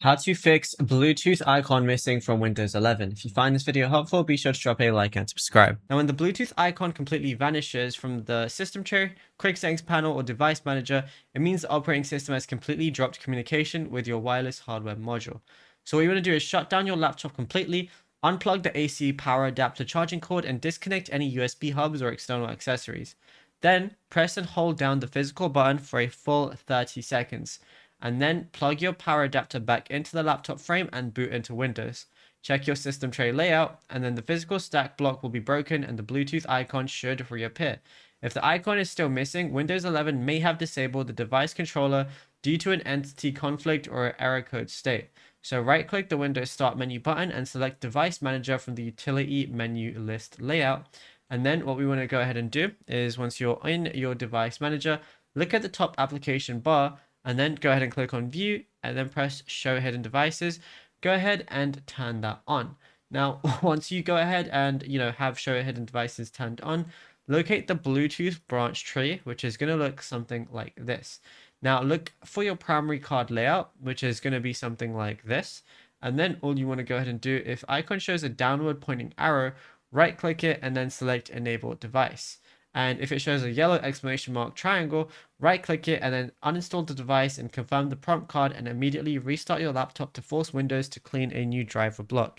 How to fix Bluetooth icon missing from Windows 11. If you find this video helpful, be sure to drop a like and subscribe. Now, when the Bluetooth icon completely vanishes from the system tray, quick settings panel, or device manager, it means the operating system has completely dropped communication with your wireless hardware module. So what you want to do is shut down your laptop completely, unplug the AC power adapter charging cord, and disconnect any USB hubs or external accessories. Then press and hold down the physical button for a full 30 seconds. And then plug your power adapter back into the laptop frame and boot into Windows. Check your system tray layout, and then the physical stack block will be broken and the Bluetooth icon should reappear. If the icon is still missing, Windows 11 may have disabled the device controller due to an entity conflict or error code state. So right-click the Windows Start menu button and select Device Manager from the Utility menu list layout. And then what we want to go ahead and do is once you're in your Device Manager, look at the top application bar and then go ahead and click on View and then press Show Hidden Devices. Go ahead and turn that on. Now, once you go ahead and have Show Hidden Devices turned on, locate the Bluetooth branch tree, which is going to look something like this. Now, look for your primary card layout, which is going to be something like this. And then all you want to go ahead and do, if icon shows a downward pointing arrow, right click it and then select Enable Device. And if it shows a yellow exclamation mark triangle, right click it and then uninstall the device and confirm the prompt card and immediately restart your laptop to force Windows to clean a new driver block.